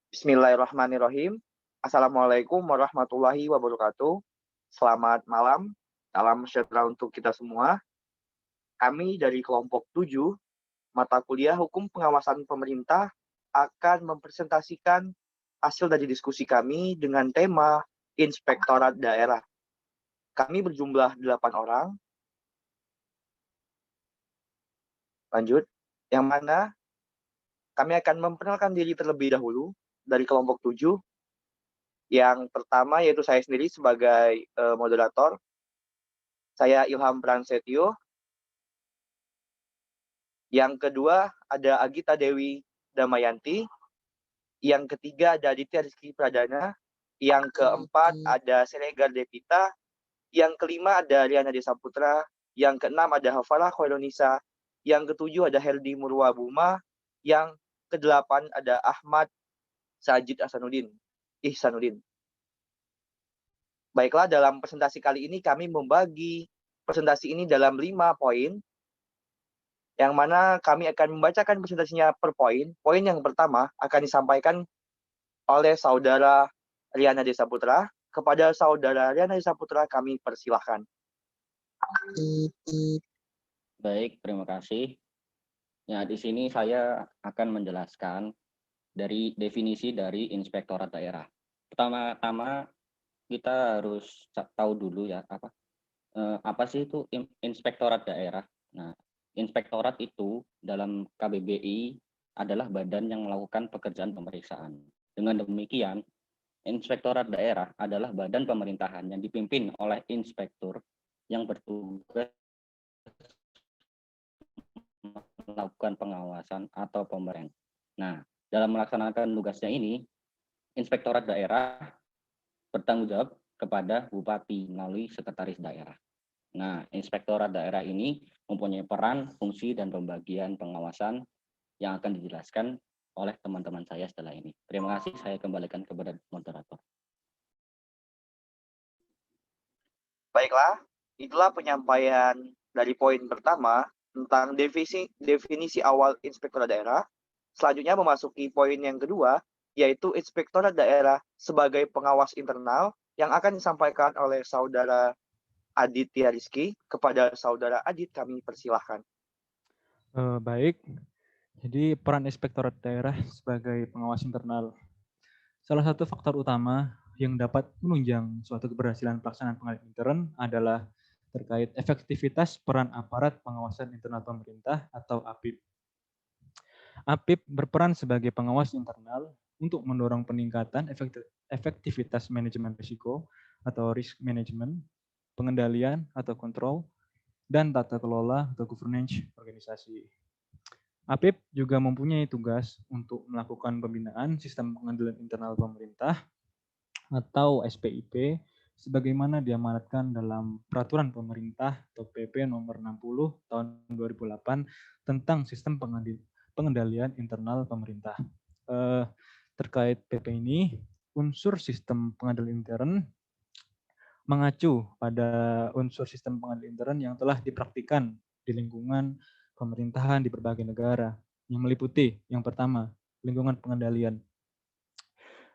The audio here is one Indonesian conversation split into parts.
Bismillahirrahmanirrahim. Assalamualaikum warahmatullahi wabarakatuh. Selamat malam, salam sejahtera untuk kita semua. Kami dari kelompok 7, mata kuliah Hukum Pengawasan Pemerintah akan mempresentasikan hasil dari diskusi kami dengan tema Inspektorat Daerah. Kami berjumlah 8 orang. Lanjut. Yang mana kami akan memperkenalkan diri terlebih dahulu dari kelompok 7. Yang pertama yaitu saya sendiri sebagai moderator. Saya Ilham Prasetyo. Yang kedua ada Agita Dewi Damayanti. Yang ketiga ada Aditya Rizky Pradana. Yang keempat ada Siregar Devita. Yang kelima ada Riana Desa Putra. Yang keenam ada Hafalah Khoirunisa. Yang ketujuh ada Herdi Murwa Buma. Yang kedelapan ada Ahmad Sajid Ihsanuddin. Baiklah, dalam presentasi kali ini kami membagi presentasi ini dalam 5 poin, yang mana kami akan membacakan presentasinya per poin. Poin yang pertama akan disampaikan oleh Saudara Riana Desa Putra. Kepada Saudara Riana Desa Putra kami persilahkan. Baik, terima kasih. Ya, di sini saya akan menjelaskan dari definisi dari Inspektorat Daerah. Pertama-tama kita harus tahu dulu ya apa sih itu Inspektorat Daerah. Nah, Inspektorat itu dalam KBBI adalah badan yang melakukan pekerjaan pemeriksaan. Dengan demikian, Inspektorat Daerah adalah badan pemerintahan yang dipimpin oleh inspektur yang bertugas melakukan pengawasan atau pemeriksaan. Nah, dalam melaksanakan tugasnya ini, Inspektorat Daerah bertanggung jawab kepada Bupati melalui Sekretaris Daerah. Nah, Inspektorat Daerah ini mempunyai peran, fungsi, dan pembagian pengawasan yang akan dijelaskan oleh teman-teman saya setelah ini. Terima kasih, saya kembalikan kepada moderator. Baiklah, itulah penyampaian dari poin pertama tentang definisi awal Inspektorat Daerah. Selanjutnya memasuki poin yang kedua, yaitu Inspektorat Daerah sebagai pengawas internal yang akan disampaikan oleh Saudara Aditya Rizky. Kepada Saudara Adit kami persilahkan. Baik, jadi peran Inspektorat Daerah sebagai pengawas internal. Salah satu faktor utama yang dapat menunjang suatu keberhasilan pelaksanaan pengadilan intern adalah terkait efektivitas peran aparat pengawasan internal pemerintah atau APIP. APIP berperan sebagai pengawas internal untuk mendorong peningkatan efektivitas manajemen risiko atau risk management, pengendalian atau kontrol, dan tata kelola atau governance organisasi. APIP juga mempunyai tugas untuk melakukan pembinaan sistem pengendalian internal pemerintah atau SPIP sebagaimana diamanatkan dalam Peraturan Pemerintah atau PP nomor 60 tahun 2008 tentang sistem pengendalian internal pemerintah. Terkait PP ini, unsur sistem pengendalian intern mengacu pada unsur sistem pengendalian intern yang telah dipraktikkan di lingkungan pemerintahan di berbagai negara, yang meliputi yang pertama, lingkungan pengendalian.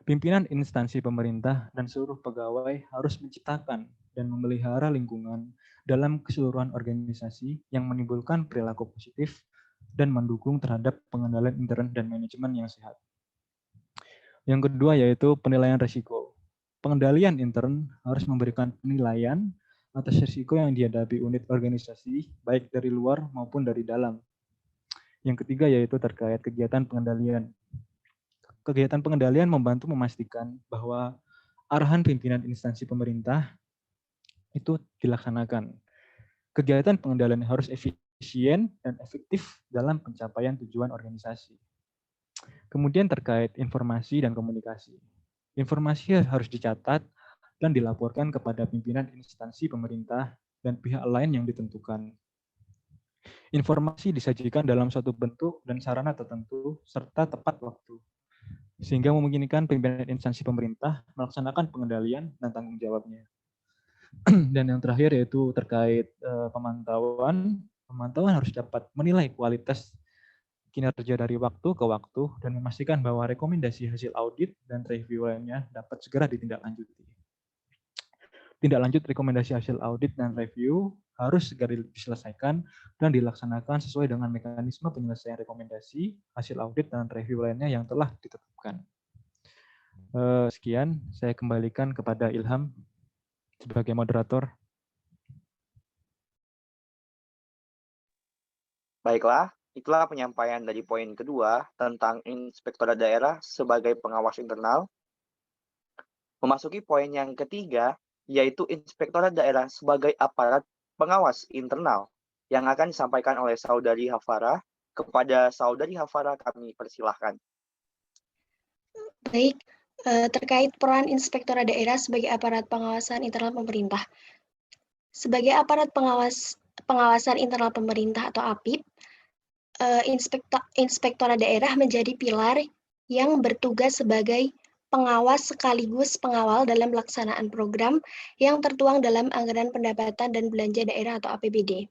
Pimpinan instansi pemerintah dan seluruh pegawai harus menciptakan dan memelihara lingkungan dalam keseluruhan organisasi yang menimbulkan perilaku positif dan mendukung terhadap pengendalian intern dan manajemen yang sehat. Yang kedua yaitu penilaian risiko. Pengendalian intern harus memberikan penilaian atas risiko yang dihadapi unit organisasi, baik dari luar maupun dari dalam. Yang ketiga yaitu terkait kegiatan pengendalian. Kegiatan pengendalian membantu memastikan bahwa arahan pimpinan instansi pemerintah itu dilaksanakan. Kegiatan pengendalian harus efisien dan efektif dalam pencapaian tujuan organisasi. Kemudian terkait informasi dan komunikasi. Informasi harus dicatat dan dilaporkan kepada pimpinan instansi pemerintah dan pihak lain yang ditentukan. Informasi disajikan dalam suatu bentuk dan sarana tertentu serta tepat waktu, sehingga memungkinkan pimpinan instansi pemerintah melaksanakan pengendalian dan tanggung jawabnya. Dan yang terakhir yaitu terkait pemantauan. Pemantauan harus dapat menilai kualitas kinerja dari waktu ke waktu, dan memastikan bahwa rekomendasi hasil audit dan review lainnya dapat segera ditindaklanjuti. Tindak lanjut rekomendasi hasil audit dan review harus segera diselesaikan dan dilaksanakan sesuai dengan mekanisme penyelesaian rekomendasi, hasil audit, dan review lainnya yang telah ditetapkan. Sekian, saya kembalikan kepada Ilham sebagai moderator. Baiklah, itulah penyampaian dari poin kedua tentang Inspektorat Daerah sebagai pengawas internal. Memasuki poin yang ketiga, yaitu Inspektorat Daerah sebagai aparat pengawas internal yang akan disampaikan oleh Saudari Hafara. Kepada Saudari Hafara kami persilahkan. Baik, terkait peran Inspektorat Daerah sebagai aparat pengawasan internal pemerintah. Sebagai aparat pengawasan internal pemerintah atau APIP, Inspektorat Daerah menjadi pilar yang bertugas sebagai pengawas sekaligus pengawal dalam pelaksanaan program yang tertuang dalam Anggaran Pendapatan dan Belanja Daerah atau APBD.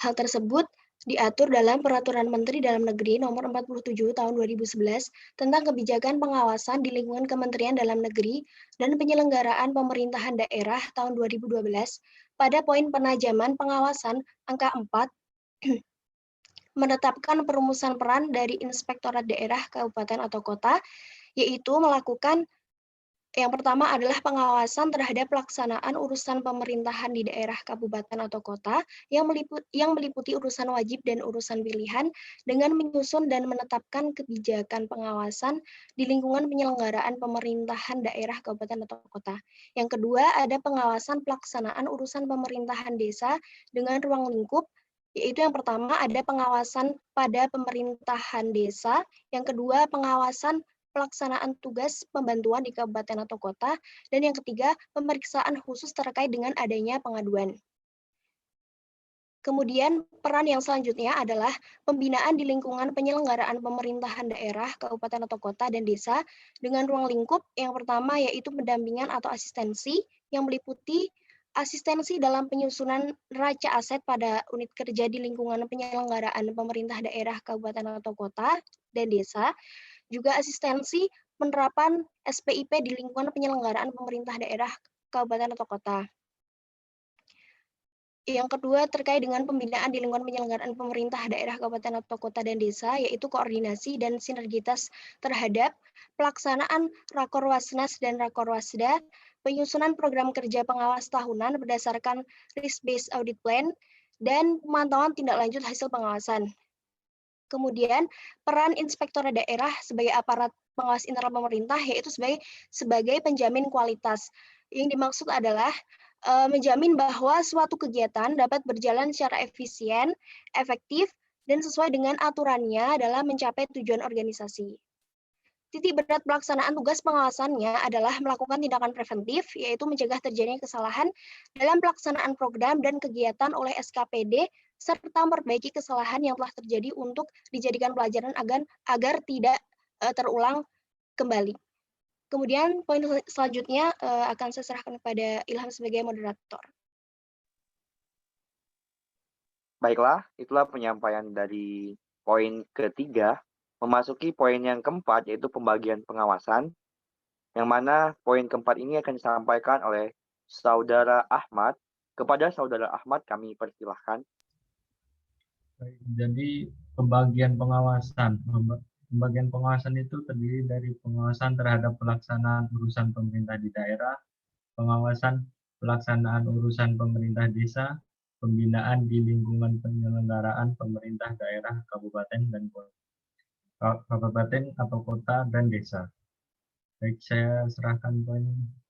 Hal tersebut diatur dalam Peraturan Menteri Dalam Negeri Nomor 47 Tahun 2011 tentang kebijakan pengawasan di lingkungan Kementerian Dalam Negeri dan penyelenggaraan pemerintahan daerah tahun 2012 pada poin penajaman pengawasan angka 4 menetapkan perumusan peran dari Inspektorat Daerah Kabupaten atau Kota, yaitu melakukan yang pertama adalah pengawasan terhadap pelaksanaan urusan pemerintahan di daerah kabupaten atau kota yang meliputi urusan wajib dan urusan pilihan dengan menyusun dan menetapkan kebijakan pengawasan di lingkungan penyelenggaraan pemerintahan daerah kabupaten atau kota. Yang kedua ada pengawasan pelaksanaan urusan pemerintahan desa dengan ruang lingkup, yaitu yang pertama ada pengawasan pada pemerintahan desa, yang kedua pengawasan pelaksanaan tugas pembantuan di kabupaten atau kota, dan yang ketiga pemeriksaan khusus terkait dengan adanya pengaduan. Kemudian peran yang selanjutnya adalah pembinaan di lingkungan penyelenggaraan pemerintahan daerah, kabupaten atau kota, dan desa dengan ruang lingkup yang pertama yaitu pendampingan atau asistensi yang meliputi asistensi dalam penyusunan neraca aset pada unit kerja di lingkungan penyelenggaraan pemerintah daerah, kabupaten atau kota, dan desa, juga asistensi penerapan SPIP di lingkungan penyelenggaraan pemerintah daerah, kabupaten atau kota. Yang kedua terkait dengan pembinaan di lingkungan penyelenggaraan pemerintah daerah, kabupaten atau kota, dan desa, yaitu koordinasi dan sinergitas terhadap pelaksanaan Rakorwasnas dan Rakorwasda, penyusunan program kerja pengawas tahunan berdasarkan risk-based audit plan, dan pemantauan tindak lanjut hasil pengawasan. Kemudian peran Inspektorat Daerah sebagai aparat pengawas internal pemerintah yaitu sebagai penjamin kualitas. Yang dimaksud adalah menjamin bahwa suatu kegiatan dapat berjalan secara efisien, efektif, dan sesuai dengan aturannya dalam mencapai tujuan organisasi. Titik berat pelaksanaan tugas pengawasannya adalah melakukan tindakan preventif, yaitu mencegah terjadinya kesalahan dalam pelaksanaan program dan kegiatan oleh SKPD, serta memperbaiki kesalahan yang telah terjadi untuk dijadikan pelajaran agar tidak terulang kembali. Kemudian poin selanjutnya akan saya serahkan kepada Ilham sebagai moderator. Baiklah, itulah penyampaian dari poin ketiga. Memasuki poin yang keempat, yaitu pembagian pengawasan, yang mana poin keempat ini akan disampaikan oleh Saudara Ahmad. Kepada Saudara Ahmad, kami persilahkan. Jadi pembagian pengawasan. Pembagian pengawasan itu terdiri dari pengawasan terhadap pelaksanaan urusan pemerintah di daerah, pengawasan pelaksanaan urusan pemerintah desa, pembinaan di lingkungan penyelenggaraan pemerintah daerah, kabupaten atau kota, dan desa. Baik, saya serahkan poin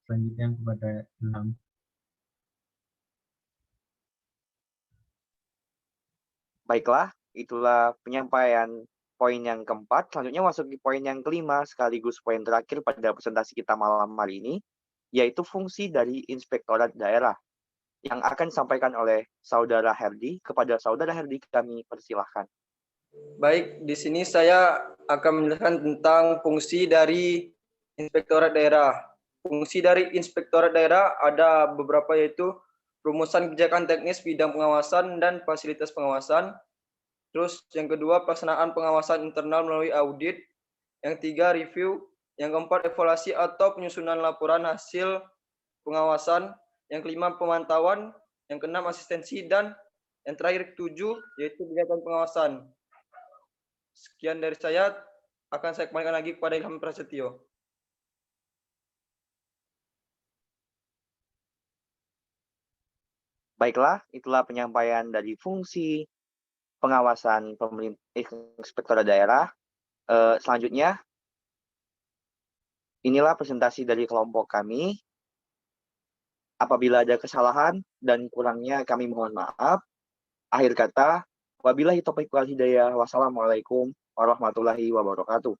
selanjutnya kepada Ilham. Baiklah, itulah penyampaian poin yang keempat. Selanjutnya masuk di poin yang kelima, sekaligus poin terakhir pada presentasi kita malam hari ini, yaitu fungsi dari Inspektorat Daerah, yang akan disampaikan oleh Saudara Herdi. Kepada Saudara Herdi, kami persilahkan. Baik, di sini saya akan menjelaskan tentang fungsi dari Inspektorat Daerah. Fungsi dari Inspektorat Daerah ada beberapa, yaitu rumusan kebijakan teknis bidang pengawasan dan fasilitas pengawasan, Terus yang kedua, pelaksanaan pengawasan internal melalui audit. Yang tiga, review. Yang keempat, evaluasi atau penyusunan laporan hasil pengawasan. Yang kelima, pemantauan. Yang keenam, asistensi. Dan yang terakhir, 7, yaitu kegiatan pengawasan. Sekian dari saya. Akan saya kembalikan lagi kepada Ilham Prasetyo. Baiklah, itulah penyampaian dari fungsi pengawasan pemerintah inspektorat daerah. Selanjutnya, inilah presentasi dari kelompok kami. Apabila ada kesalahan dan kurangnya kami mohon maaf. Akhir kata, wabillahi taufiq wal hidayah. Wassalamualaikum warahmatullahi wabarakatuh.